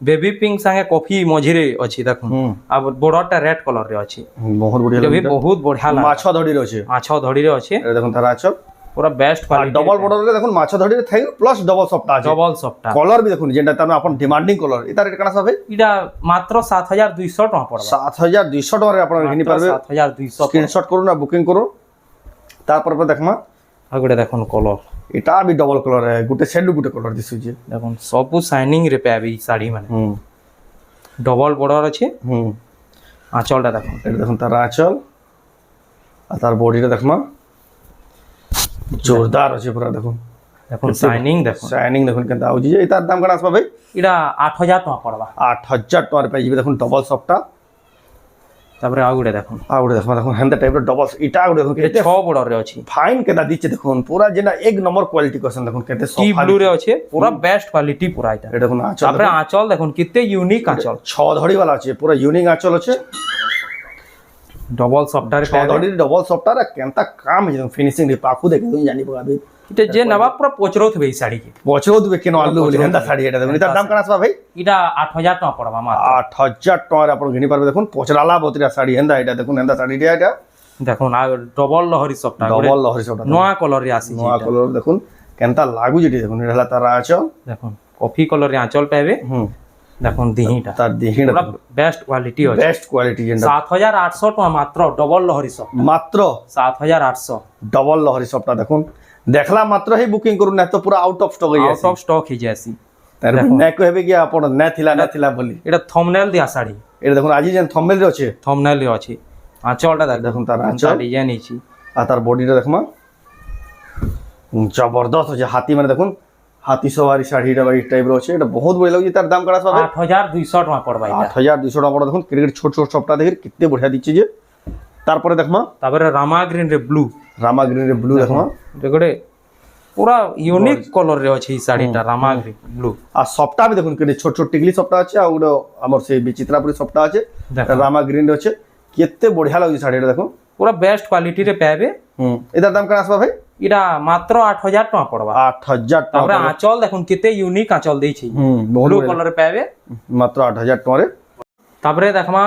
S2: বেবি পিঙ্ক সঙ্গে কফি মঝিরে আছে দেখুন আর বর্ডরটা রেড কালার রে আছে
S1: বহুত বঢ়িয়া
S2: লাগে বহুত বঢ়িয়া লাগে
S1: মাছ ধড়ি রয়েছে
S2: মাছ ধড়ি রে আছে
S1: এটা দেখুন তার আঁচল
S2: পুরা বেস্ট কোয়ালিটি
S1: ডবল বর্ডর রে দেখুন মাছ ধড়ি থাই প্লাস ডবল সফটা আছে
S2: ডবল সফটা
S1: কালার বি দেখুন যেটা তার আপন ডিমান্ডিং কালার এটা রেট কানা হবে
S2: এটা মাত্র 7200 টাকা পড়বে
S1: 7200 টাকা আপনারা কিনি পারবে
S2: 7200
S1: স্ক্রিনশট করুন আর বুকিং করুন তারপর দেখমা
S2: আগুড়ে দেখুন কলর
S1: এটা বি ডবল কালার গুটে সেন্ড গুটে কালার দিছুছে
S2: দেখুন সবু শাইনিং রে পাবি শাড়ি মানে ডবল বর্ডর আছে আঁচলটা দেখুন
S1: এটা দেখুন তার আঁচল আর তার বডিটা দেখমা জোরদার আছে পুরা দেখুন
S2: দেখুন শাইনিং দেখুন
S1: কেন আউজি এটার দাম কেন আসবা ভাই
S2: এটা 8000 টাকা পড়বা
S1: 8000 টাকা পাই যাবে দেখুন ডবল সফটা
S2: তারপরে ଆଉ ଗୋଟେ দেখুন
S1: ଆଉ ଗୋଟେ ଦେଖ ଦେଖୁନ୍ ହେନ୍ତା ଟାଇପ୍ର ଡବଲ୍ ଇଟା ଗୋଟେ ଦେଖୁନ୍
S2: এটা
S1: କେତେ
S2: 6 বড়রে ଅଛି
S1: ফাইন কেটা দিচ্ছে দেখুন পুরা যেটা এক নম্বর কোয়ালিটি করছেন দেখুন কেতে
S2: কি
S1: সফা
S2: ব্লু রে আছে পুরা বেস্ট কোয়ালিটি পুরা এটা
S1: এটা দেখুন আঁচল
S2: তারপরে আঁচল দেখুন কেতে ইউনিক আঁচল
S1: 6 ধড়ি वाला আছে পুরা ইউনিক আঁচল আছে
S2: ডবল সফটওয়্যার
S1: 6 ধড়ি ডবল সফটওয়্যার কেনতা কাম আছে ফিনিশিং রে পাখু দেখে তুমি জানি পাবে
S2: এটা যে নবা পুরা পচরৌথবে এই শাড়ি কে
S1: পছরও দিবে কেন আলু বলি হেন্তা শাড়ি এটা দেখুন এটার দাম কেন আসবা ভাই
S2: এটা 8000 টাকা পড়বা মাত্র
S1: 8000 টাকা আপন ঘিনি পারবে দেখুন পচরালা বতিরা শাড়ি হেন্তা এটা দেখুন হেন্তা শাড়ি এটা
S2: দেখুন আর ডবল লহরি সফটওয়্যার
S1: ডবল লহরি সফটওয়্যার
S2: নয়া কলর রে আসি
S1: নয়া কলর দেখুন কেনতা লাগু যেটি দেখুন এটা হলা তার আঁচল
S2: দেখুন কফি কলর রে আঁচল পাবে দেখুন দিহিটা
S1: তার দিহিটা
S2: পুরা বেস্ট কোয়ালিটি আছে
S1: বেস্ট কোয়ালিটি যেটা
S2: 7800 টাকা মাত্র ডবল লহরি সফট
S1: মাত্র
S2: 7800
S1: ডবল লহরি সফটটা দেখুন দেখলা মাত্র হি বুকিং করুন না তো পুরা আউট অফ স্টক হয়ে
S2: আউট অফ স্টক হয়ে যায়ছি
S1: তার না কইবে কি আপন না থিলা বলি
S2: এটা থম্বনেল দিয়া শাড়ি
S1: এটা দেখুন আজি যেন থম্বনেল রে আছে
S2: থম্বনেল রে আছে আঁচলটা
S1: দেখুন তার আঁচল
S2: ডিজাইন ହେଇଛି
S1: আর তার বডিটা দেখমা জবরদস্ত আছে হাতি মানে দেখুন হাতি সওয়ারি শাড়িটা এই টাইপর আছে এটা বহুত বড় লাগছে তার দাম করা পাবে
S2: 8200 টাকা পড়বা এটা
S1: 8200 টাকা পড়া দেখুন ক্রিকেট ছোট ছোট সবটা দেখি কিতে বঢ়িয়া দিচ্ছে যে তারপরে দেখমা
S2: তারপরে রামা গ্রিন রে ব্লু
S1: রামা গ্রিন রে ব্লু দেখমা
S2: এটা গোটে পুরা ইউনিক কলর রে আছে এই শাড়িটা রামা গ্রিন ব্লু
S1: আর সবটা भी দেখুন কেটে ছোট ছোট টিকলি সবটা আছে আর ওটা আমার সেই বিচিত্রাপুরি সবটা আছে রামা গ্রিন রে আছে কেতে বঢ়িয়া লাগছে শাড়িটা দেখুন
S2: পুরা বেস্ট কোয়ালিটি রে পাবে
S1: এটার দাম কেন আসবা ভাই
S2: এটা মাত্র 8000 টাকা পড়বা
S1: 8000 টাকা
S2: তারপরে আঁচল দেখুন কেতে ইউনিক আঁচল দেইছি ব্লু কলর পাবে
S1: মাত্র 8000 টাকা রে
S2: তারপরে দেখমা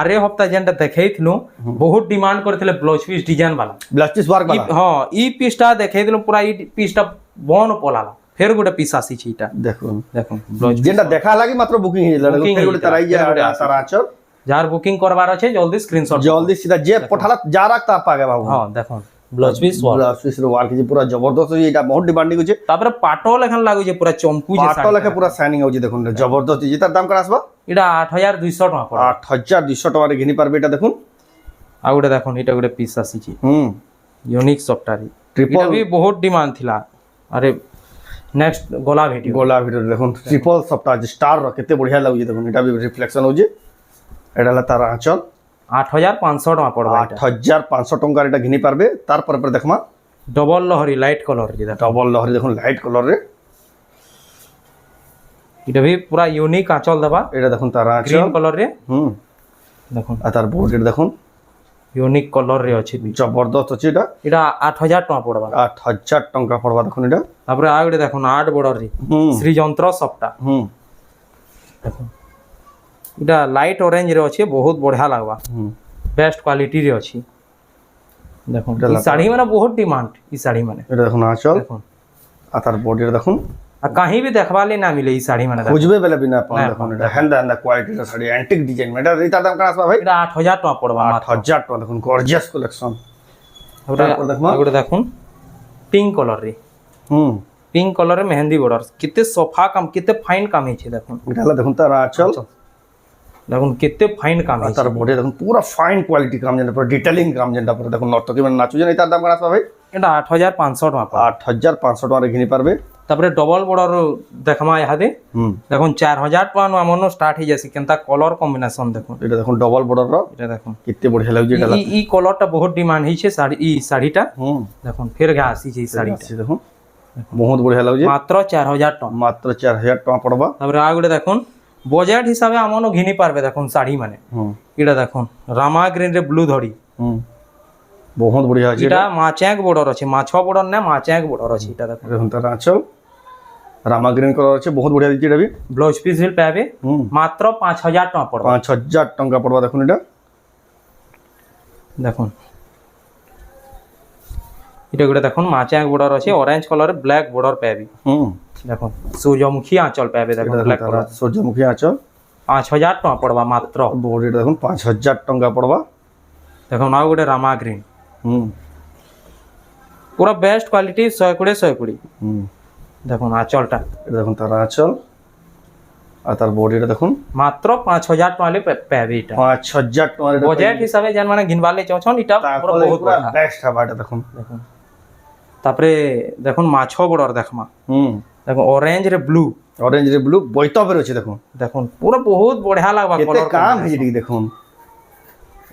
S2: আরে হপ্তা যেনটা দেখাইছিলু বহুত ডিমান্ড করছিলে ব্লাউজ পিস ডিজাইন वाला
S1: ব্লাউজ পিস ওয়ার্ক वाला
S2: হ্যাঁ এই পিসটা দেখাইছিলু পুরা এই পিসটা বন পলালা ফের গোটে পিস আসিছি এটা
S1: দেখুন
S2: দেখুন ব্লাউজ
S1: যেটা দেখা লাগি মাত্র বুকিং হয়ে গেল দেখুন ফের গোটে তারাই তার আঁচল
S2: যার বুকিং করবার আছে জলদি স্ক্রিনশট
S1: জলদি সিধা যে পঠালা যা রাখ তার পাগে বাবু
S2: হ্যাঁ দেখুন ব্লাউজ পিস
S1: ব্লাউজ পিস র ওয়ার্ক পুরা জবরদস্ত এটা বহুত ডিমান্ডিং হচ্ছে
S2: তারপরে পাটল এখন লাগুছে পুরা চমকু যে
S1: পাটল লেখা পুরা শাইনিং হচ্ছে দেখুন জবরদস্ত যে তার দাম কেন আসবা
S2: এটা 8200 টাকা পড়ে
S1: 8200 টাকা রে ঘিনি পারবে এটা দেখুন
S2: আর গোটে দেখুন এটা গোটে পিস আসিছি ইউনিক সফটওয়্যার
S1: ট্রিপল
S2: এটা भी বহুত ডিমান্ড থিলা আরে নেক্সট গোলা ভিডিও
S1: দেখুন ট্রিপল সফটটা আছে স্টার র কেতে বঢ়িয়া লাগুছে দেখুন এটা भी রিফ্লেকশন হচ্ছে এটা হলা তার আঁচল
S2: 8500 টাকা পড়বা এটা
S1: 8500 টাকা এটা ঘিনি পারবে তারপরে পরে দেখমা
S2: ডবল লহরি লাইট কলর যেটা
S1: ডবল লহরি দেখুন লাইট কলর রে
S2: এটা भी পুরা ইউনিক আঁচল দেবা
S1: এটা দেখুন তার আঁচল
S2: গ্রিন কলর রে দেখুন
S1: আর তার বর্ডার দেখুন
S2: ইউনিক কলর রে আছে
S1: জবরদস্ত আছে এটা
S2: এটা 8000 টাকা পড়বা
S1: 8000 টাকা পড়বা দেখুন এটা
S2: তারপরে আর গোটে দেখুন 8 বর্ডর রে শ্রীযন্ত্র সফটটা দেখুন এটা লাইট অরেঞ্জ রে আছে বহুত বঢ়িয়া লাগবা বেস্ট কোয়ালিটি রে আছে দেখুন এই শাড়ি মানে বহুত ডিমান্ড এই শাড়ি মানে
S1: এটা দেখুন আঁচল
S2: দেখুন
S1: আর তার বর্ডার দেখুন
S2: আর কাহি भी দেখবালে না মিলে এই শাড়ি মানে
S1: খুঁজবে বেলে বিনা পান দেখুন এটা হেন্দা কোয়ালিটির শাড়ি অ্যান্টিক ডিজাইন এটা এটার দাম কেন আসবা ভাই
S2: এটা 8000 টাকা পড়বা মাত্র
S1: 8000 টাকা দেখুন গর্জিয়াস কালেকশন
S2: ওটা দেখুন পিঙ্ক কলর রে পিঙ্ক কলর রে মেহেন্দি বর্ডার কেতে সফা কাম কেতে ফাইন কাম হইছে দেখুন
S1: এটা দেখুন তার আঁচল
S2: দেখুন কেতে ফাইন কাম হইছে
S1: তার বডি দেখুন পুরো ফাইন কোয়ালিটি কাম যেটা পুরো ডিটেইলিং কাম যেটা পুরো দেখুন নর্তকী মানে নাচু যেন এটার দাম কেন আসবা ভাই
S2: এটা 8500 টাকা পড়বা
S1: 8500 টাকা ঘিনি পারবে
S2: তারপরে ডবল বর্ডর দেখমা ইহাদে দেখুন 4000 টাকা নু আমন স্টার্ট হই যাসি কেনতা কলর কম্বিনেশন দেখুন
S1: এটা দেখুন ডবল বর্ডার র
S2: এটা দেখুন
S1: কিতে বড়িয়া লাগছে এটা
S2: ই কলরটা বহুত ডিমান্ড হইছে শাড়ি ই শাড়িটা দেখুন ফের গা আসিছে এই শাড়িটা
S1: দেখুন বহুত বড়িয়া লাগছে
S2: মাত্র 4000 টাকা
S1: মাত্র 4000 টাকা পড়বা
S2: তারপরে আর গোটে দেখুন বজেট হিসাবে আমনও ঘিনি পারবে দেখুন শাড়ি মানে এটা দেখুন রামা গ্রিন রে ব্লু ধড়ি
S1: বহুত বড়িয়া আছে
S2: এটা মাচাক বর্ডর আছে মাছ বর্ডর না মাচাক বর্ডর আছে এটা দেখুন
S1: দেখুন তার আঁচল রামা গ্রিন কলর আছে বহুত বড়িয়া দিচ্ছে এটা
S2: ব্লাউজ পিস হিল পাবে মাত্র 5000 টাকা পড়বে
S1: 5000 টাকা পড়বা দেখুন এটা
S2: দেখুন এটা গোটে দেখুন মাচাক বর্ডর আছে অরেঞ্জ কলর ব্ল্যাক বর্ডর পাবে দেখুন সূর্যমুখী আঁচল পাবে দেখুন ব্ল্যাক কলর
S1: সূর্যমুখী আঁচল
S2: 5000 টাকা পড়বা মাত্র
S1: বডিটা দেখুন 5000 টাকা পড়বা
S2: দেখুন আর গোটে রামা গ্রিন পুরা বেস্ট কোয়ালিটি 120 দেখুন আঁচলটা
S1: এটা দেখুন তার আঁচল আর তার বডিটা দেখুন
S2: মাত্র 5000 টাকা লে পাবে এটা
S1: 5000 টাকা
S2: বাজেট হিসাবে যেন মানে ঘিনবালে চাওছন এটা পুরো বহুত
S1: বেস্ট হবে এটা দেখুন
S2: দেখুন তারপরে দেখুন মাছ বড়র দেখমা দেখুন অরেঞ্জ রে ব্লু
S1: বৈতবের আছে দেখুন
S2: দেখুন পুরো বহুত বঢ়িয়া লাগবা
S1: কেতে কাম হইছে দেখুন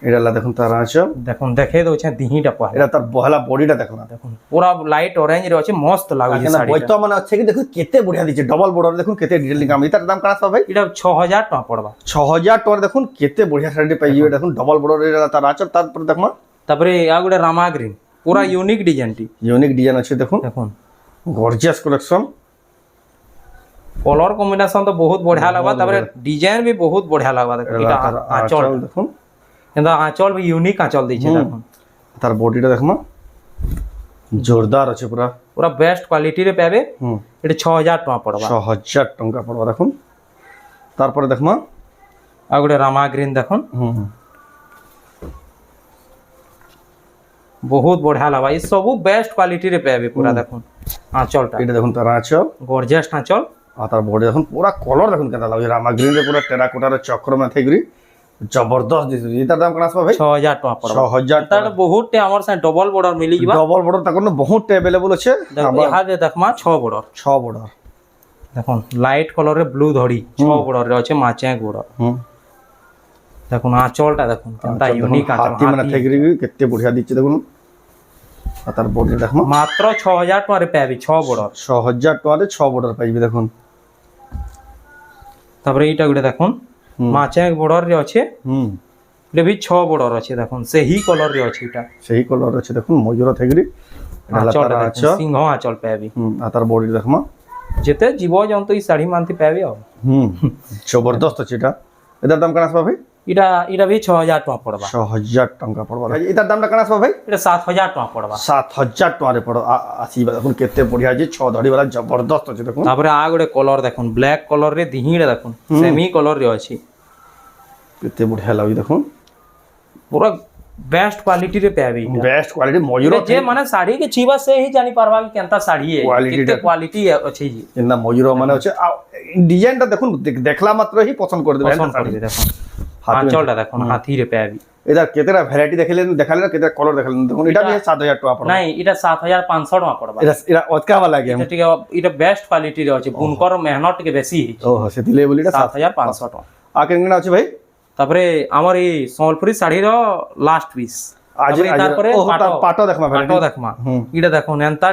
S1: এটা হলো দেখুন তার আঁচল,
S2: দেখুন দেখে দଉଛେ দিহিটা পহলা
S1: এটা তার বহলা বডিটা দেখুন না
S2: দেখুন পুরা লাইট অরেঞ্জ রে আছে মস্ত লাগুছে শাড়ি
S1: বইতো মানে আছে কি দেখুন কেতে বঢ়িয়া দিছে ডবল বর্ডর দেখুন কেতে ডিটেইলিং কাম এটার দাম কানা ভাই
S2: এটা 6000 টাকা পড়বা
S1: 6000 টাকা দেখুন কেতে বঢ়িয়া শাড়ি পাইবে দেখুন ডবল বর্ডর এটা তার আঁচল তারপর দেখমা
S2: তারপরে আর গোটে রামা গ্রিন পুরা ইউনিক ডিজাইনটি
S1: ইউনিক ডিজাইন আছে দেখুন
S2: দেখুন
S1: গর্জিয়াস কালেকশন
S2: কলর কম্বিনেশন তো বহুত বঢ়িয়া লাগবা তারপরে ডিজাইন भी বহুত বঢ়িয়া লাগবা দেখুন এটা আঁচল
S1: দেখুন
S2: কিন্তু আঁচল भी ইউনিক আঁচল দিছে দেখুন
S1: তার বডিটা দেখমা জোরদার আছে পুরা
S2: পুরা বেস্ট কোয়ালিটি রে পাবে এটা 6000 টাকা পড়বা
S1: 6000 টাকা পড়বা দেখুন তারপরে দেখমা
S2: আর গোটে রামা গ্রিন দেখুন বহুত বঢ়িয়া লাগবা এই সব বেস্ট কোয়ালিটি রে পাবে পুরা দেখুন আঁচলটা
S1: এটা দেখুন তার আঁচল
S2: গর্জিয়াস আঁচল
S1: আর তার বডি দেখুন পুরা কলর দেখুন কেটা লাগুছে রামা গ্রিন রে পুরা টেরাকোটার চক্র মাথে গরি জবরদস্ত দিছে এটার দাম কেনা আসবা ভাই
S2: 6000 টাকা পড়বা
S1: 6000
S2: তার বহুত তে আমার সাথে ডবল বর্ডার মিলি যাবা
S1: ডবল বর্ডর তার কোনো বহুত अवेलेबल আছে
S2: ইহা দে দেখমা 6 বর্ডার
S1: 6 বর্ডর
S2: দেখুন লাইট কলর রে ব্লু ধড়ি 6 বর্ডর রে আছে মাচেক বর্ডর দেখুন আঁচলটা দেখুন কোনটা ইউনিক আঁচল
S1: হাতি মানে থেগরি কেতে বঢ়িয়া দিচ্ছে দেখুন আর তার বডি দেখমা
S2: মাত্র 6000 টাকা রে পাবি 6 বর্ডর
S1: 6000 টাকাতে 6 বর্ডর পাইবি দেখুন
S2: তারপরে এইটা গুলো দেখুন মাচেক বর্ডর রে আছে এটা भी 6 বর্ডর আছে দেখুন সেই কলর রে আছে এটা
S1: সেই কলর আছে দেখুন মজুরা থেগরি
S2: আঁচলটা দেখুন সিংহ আঁচল পাবি
S1: আর তার বডি দেখমা
S2: যেতে জীবজন্তু এই শাড়ি মানতে পাবি আর
S1: জবরদস্ত আছে এটা এটার দাম কেনা আসবা ভাই
S2: এটা भी 6000 টাকা পড়বা
S1: 6000 টাকা পড়বা এটার দামটা কেনা আসবা ভাই
S2: এটা 7000 টাকা পড়বা
S1: 7000 টাকারে পড়ো আসিবা দেখুন কেতে বঢ়িয়া আছে 6 ধড়ি वाला জবরদস্ত আছে দেখুন
S2: তারপরে আর গোটে কলর দেখুন ব্ল্যাক কলর রে দিহিড়ে দেখুন সেমি কলর রে আছে
S1: কেতে বঢ়িয়া লাগি দেখুন
S2: পুরা বেস্ট কোয়ালিটি রে পাবি
S1: বেস্ট কোয়ালিটি মজুরা
S2: যে মানে শাড়ি के छीबा से ही जानी पारबा कि केनता शाड़ी है कितने क्वालिटी আছে জি
S1: ইন্দা মজুরা মানে হচ্ছে ডিজাইনটা দেখুন দেখলা মাত্র হি পছন্দ করে দেবেন
S2: পছন্দ করে দেখুন আঁচলটা দেখুন হাতি রে পাবি
S1: এটা কেতেটা ভ্যারাইটি দেখালেন কেতেটা কলর দেখালেন দেখুন এটা भी 7000 টাকা পড়বে
S2: নাই এটা 7500 টাকা পড়বা
S1: এটা অতকাবা লাগে
S2: এটা ঠিক এটা বেস্ট কোয়ালিটি রে আছে বুনকর মেহনত কে বেশি
S1: ও সেতিলে বলি এটা
S2: 7500 টাকা
S1: আর কেননা আছে ভাই
S2: তারপরে আমার এই সম্বলপুরি শাড়ির লাস্ট পিস
S1: আজ
S2: তারপরে
S1: পাটো দেখমা
S2: পাটো দেখমা এটা দেখুন এন্তা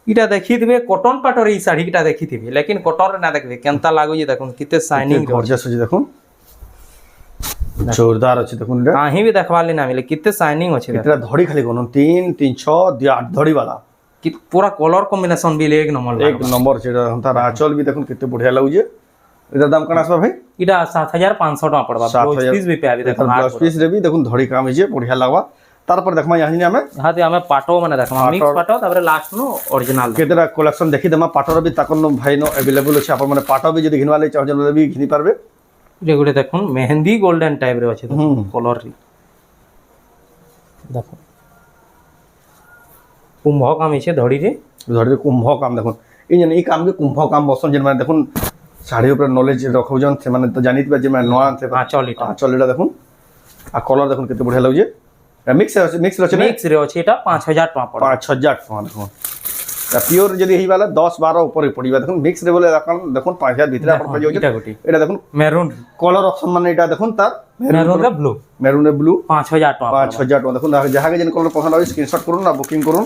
S2: এটা দেখিথিবে কটন পাটর এই শাড়িটা দেখিথিবে লেকিন কটন না দেখবে কেনতা লাগুজি দেখুন কিতে শাইনিং
S1: গর্জিয়াস আছে দেখুন জোরদার আছে দেখুন এটা
S2: কাহি भी देखवाली ना मिले कितने शाइनिंग আছে
S1: এটা ধড়ি খালি কোন 3 3 6 8 ধড়ি वाला
S2: कि पूरा कलर कॉम्बिनेशन भी एक नंबर
S1: एक नंबर যেটা তার আঁচল भी দেখুন কত বঢ়িয়া লাগুছে এটার দাম কেন আসবা ভাই
S2: এটা 7500 টাকা পড়বা ব্লাউজ পিস भी पे आबি দেখুন
S1: ব্লাউজ পিস রে भी দেখুন ধড়ি কাম হইছে বঢ়িয়া লাগবা তারপর দেখমা ইয়াহিনি আমি
S2: হাতে আমি পাটো মানে দেখমা মিক্স পাটো তারপরে লাস্ট নো অরিজিনাল
S1: কেতেটা কালেকশন দেখি দেমা পাটর भी তাকন ভাই নো अवेलेबल আছে আপন মানে পাটো भी যদি ঘিনবালে চাও জন্য भी ঘিনি পারবে
S2: এগুলো দেখুন মেহেন্দি গোল্ডেন টাইপ রে আছে কলর রি দেখুন কুম্ভ কাম আছে ধড়ি রে
S1: কুম্ভ কাম দেখুন এই কাম কে কুম্ভ কাম বসন যে মানে দেখুন শাড়ি উপরে নলেজ রখুজন সে মানে তো জানিতবা যে মানে নয়া আনতে আঁচল এটা দেখুন আর কলর দেখুন কত বঢ়িয়া লাগুছে মিক্স আছে মিক্স
S2: রে আছে এটা 5000 টাকা পড়ে
S1: 5000 টাকা দেখুন পিওর যদি এই वाला 10 12 উপরে পড়িবা দেখুন মিক্স রে বলে দেখুন 5000 ভিতরে আপন পাই যাচ্ছে এটা দেখুন
S2: মেরুন
S1: কলর অপশন মানে এটা দেখুন তার
S2: মেরুন রে ব্লু
S1: মেরুন রে ব্লু
S2: 5000 টাকা
S1: 5000 টাকা দেখুন যাহাকে যেন কলর পছন্দ হয় স্ক্রিনশট করুন না বুকিং করুন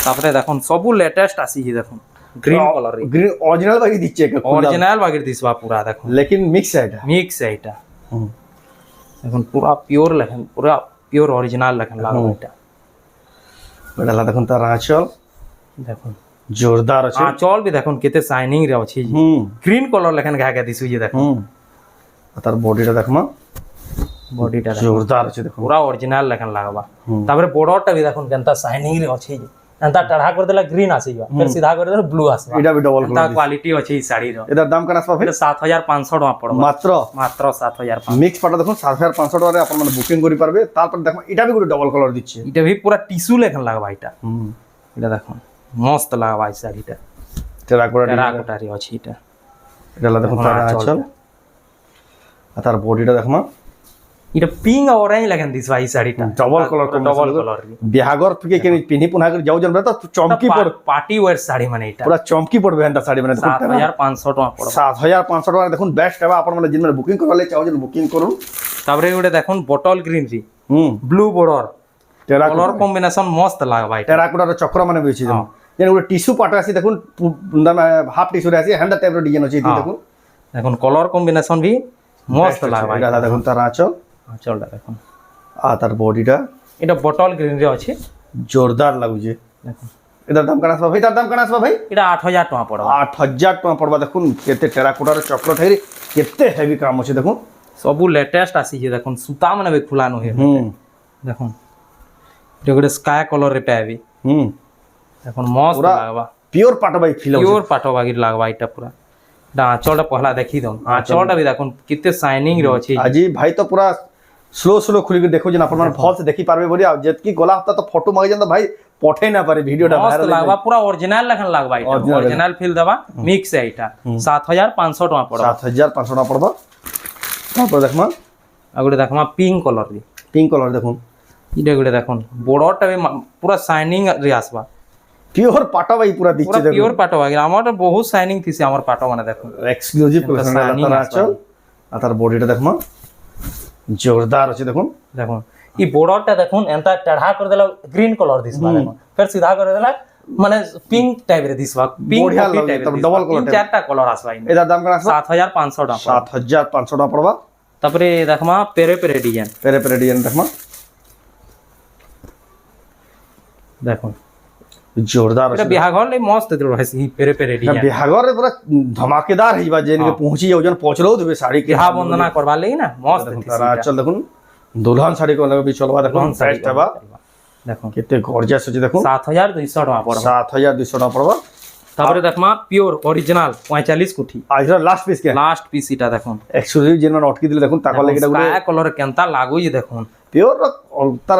S2: তারপরে দেখুন সবু লেটেস্ট আসিছে দেখুন গ্রিন কলর রে
S1: গ্রিন অরিজিনাল বাকি দিচ্ছে
S2: অরিজিনাল বাকি দিছবা পুরা দেখুন
S1: লেকিন মিক্স এটা
S2: মিক্স এটা দেখুন পুরা পিওর লেখেন পুরা পিওর অরিজিনাল লেখেন লাগবে এটা
S1: বেলা দেখুন তার আঁচল
S2: দেখুন
S1: জোরদার আছে
S2: আঁচল भी দেখুন কেতে শাইনিং রে আছে গ্রিন কলর লেখেন ঘাগা দিছু যে দেখুন
S1: তার বডিটা দেখমা
S2: বডিটা
S1: জোরদার আছে দেখুন
S2: পুরা অরিজিনাল লেখেন লাগবা তারপরে বর্ডরটা भी দেখুন কেনতা শাইনিং রে আছে যে এন্তা টাড়া করে দিলা গ্রিন আসিবা ফির সিধা করে দিলা ব্লু আসবা
S1: এটা भी ডবল
S2: তা কোয়ালিটি আছে এই শাড়ির
S1: এটার দাম কেন আসবা ভাই
S2: 7500 টাকা পড়বা
S1: মাত্র
S2: 7500
S1: মিক্স পাটা দেখুন 7500 টাকা আপন মানে বুকিং করি পারবে তারপর দেখো এটা भी গুলো ডবল কালার দিচ্ছে
S2: এটা भी পুরা টিস্যু লেখেন লাগবা এটা এটা দেখুন মস্ত লাগবা এই শাড়িটা টেরাকোটা রে আছে এটা
S1: এটা দেখুন তার আঁচল আর তার বডিটা দেখমা
S2: এটা পিঙ্ক আর অরেঞ্জ লেখেন দিস ভাই শাড়িটা
S1: ডবল কালার বিহাগর থেকে কেন পিনি পুনা করে যাও জন্য তো চমকি পড়
S2: পার্টি ওয়্যার শাড়ি মানে এটা
S1: পুরা চমকি পড়বে এটা শাড়ি মানে
S2: 7500 টাকা পড়বে
S1: 7500 টাকা দেখুন বেস্ট হবে আপন মানে জিন মানে বুকিং করলে চাও জন্য বুকিং করুন
S2: তারপরে ওটা দেখুন বটল গ্রিন জি blue border
S1: terracotta
S2: colour combination মস্ত লাগবা এটা
S1: টেরাকোটার চক্র মানে বেশি দেখুন যেন গোটে টিস্যু পাট আছে দেখুন হাফ টিস্যুরে আছে হ্যান্ডা টাইপর ডিজাইন আছে এটি দেখুন
S2: দেখুন কলর কম্বিনেশন ভি মস্ত লাগবা
S1: এটা দেখুন তার আঁচল
S2: আঁচলটা দেখুন
S1: আর তার বডিটা
S2: এটা বটল গ্রিন রে আছে
S1: জোরদার লাগুছে
S2: দেখুন
S1: এটার দাম কাଣା আসবা ভাই তার দাম কাଣା আসবা ভাই
S2: এটা 8000 টাকা পড়বা
S1: 8000 টাকা পড়বা দেখুন কেতে টেরাকোটার চক্র ঠাইরে কেতে হেভি কাম আছে দেখুন
S2: সবু লেটেস্ট আসিছে দেখুন সুতা মানে भी খুলানো হে দেখুন এটা গোটে স্কাই কলর রে পাইবি দেখুন মস্ত
S1: পুরা
S2: লাগবা
S1: পিওর পাট ভাই ফিল
S2: পিওর পাটো বাগির লাগবা এটা পুরা এটা আঁচলটা পহলা দেখি দম আঁচলটা भी দেখুন কেতে শাইনিং রে আছে
S1: আজি ভাই তো পুরা স্লো খুলিকি দেখো যেন আপনার ফলস দেখি পারবে বলি আর যেতকি গলা হপ্তা তো ফটো মাগে যেন ভাই পঠাই না পারে ভিডিওটা
S2: মস্ত
S1: ভাইরাল
S2: লাগবা পুরা অরিজিনাল লেখান লাগবা এটা অরিজিনাল ফিল দেবা মিক্স এটা 7500 টাকা পড়বা
S1: 7500 টাকা পড়বা তারপর দেখমা
S2: আর গোটে দেখমা পিঙ্ক কলর রে
S1: পিঙ্ক কালার দেখুন
S2: এটা গোটে দেখুন বড়টা भी পুরা শাইনিং রে আসবা
S1: পিওর পাটা ভাই পুরা দিচ্ছে
S2: পুরা
S1: দেখুন
S2: পিওর পাটো বাগির আমার বহুত শাইনিং থিছে আমার পাটো মানে দেখুন
S1: এক্সক্লুসিভ কালেকশন
S2: shining
S1: তার
S2: আসবা।
S1: আঁচল আর তার বডিটা দেখমা জোরদার আছে দেখুন
S2: দেখুন ই বর্ডরটা দেখুন এন্তা টেढ़ा করে দেলা গ্রিন কলর দিসবা দেখুন ফের সিধা করে দেলা মানে পিঙ্ক টাইপ রে দিসবা পিঙ্ক
S1: বঢ়িয়া
S2: কপি
S1: লাগে,
S2: টাইপ
S1: তারপর
S2: রে
S1: double
S2: double
S1: color
S2: colour
S1: type।
S2: চারটা কলর আসবা ইন
S1: এটার দাম কাଣା আসবা
S2: 7500 টাকা
S1: 7500 টাকা পড়বা
S2: তারপরে দেখমা পেরে পেরে ডিজাইন
S1: পেরে পেরে ডিজাইন দেখমা
S2: দেখুন
S1: জোরদার
S2: এটা
S1: আছে
S2: বিহাঘর লে মস্ত রহেছি পেরে পেরে ডিজাইন
S1: বিহাগরে পুরা ধমাকেদার হইবা যেনকে পৌঁছি যাওজন পৌঁছলেও দেবে শাড়ি কে
S2: বিহা বন্দনা করবা লাগি না মস্ত
S1: দেখুন
S2: থিছে
S1: তার আঁচল দেখুন দুলহন শাড়ি কোন লাগবে চলবা দেখুন প্রাইস টাবা
S2: দেখুন
S1: কেতে গর্জিয়াস আছে দেখুন
S2: 7200 টাকা পড়বা
S1: 7200 টাকা পড়বা
S2: তারপরে দেখমা পিওর অরিজিনাল 45 কুঠি
S1: আজ লাস্ট পিস কে
S2: লাস্ট পিস এটা দেখুন
S1: এক্সক্লুসিভ যেন অটকি দিলে দেখুন তাকলে এটা গুলো
S2: স্কাই কলর কেনতা লাগুই দেখুন
S1: प्योर और तार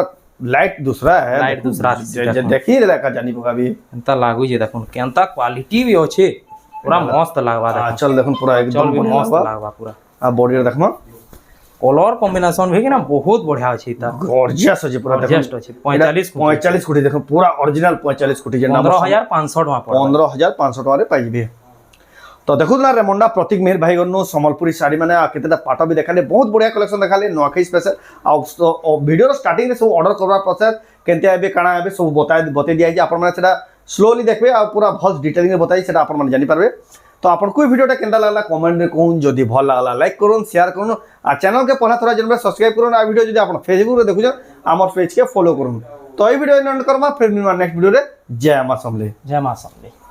S1: लाइट दूसरा है
S2: Light दूसरा है,
S1: देखी लगा जानी पका भी
S2: কেনতা লাগুই যে দেখুন কেনতা কোয়ালিটি भी আছে পুরা মস্ত লাগবা দেখুন
S1: चल देखो पूरा
S2: চল
S1: एकदम
S2: भी
S1: बढ़िया
S2: मस्त
S1: बा
S2: লাগবা পুরা
S1: आ बॉडी देखमा
S2: কলর কম্বিনেশন भी ना बहुत बढ़िया আছে এটা
S1: गॉर्जियस है पूरा देखो
S2: जस्ट আছে 45
S1: 45 कोटी देखो पूरा ओरिजिनल 45 कोटी जे
S2: 15500 টাকা পড়বে
S1: 15500 টাকা रे पाइबे तो देखो ना रेमंडा प्रतीक मेहर भाई गनो संबलपुरी साड़ी माने केतेटा पाटा भी देखाले बहुत बढ़िया कलेक्शन देखाले नोखई स्पेशल आ वीडियो स्टार्टिंग रे सब ऑर्डर करबा प्रोसेस केनते आबे काना आबे सब बते दिया जे आपन माने सेटा स्लोली देखबे आ पूरा भल डिटेलिंग रे बताई सेटा आपन माने जानि पारबे तो आपन कोई वीडियोटा केनता लागला कमेंट रे कहून जदी भल लागला लाइक करूँ शेयर करूँ आ चैनल के पहला थोड़ा जनबे सब्सक्राइब करूँ आ वीडियो जदी आपन फेसबुक रे देखुछ हमर पेज के फॉलो करूँ तो ई वीडियो एंड करमा फिर मिलमा नेक्स्ट वीडियो रे जय मां समले
S2: जय मां समले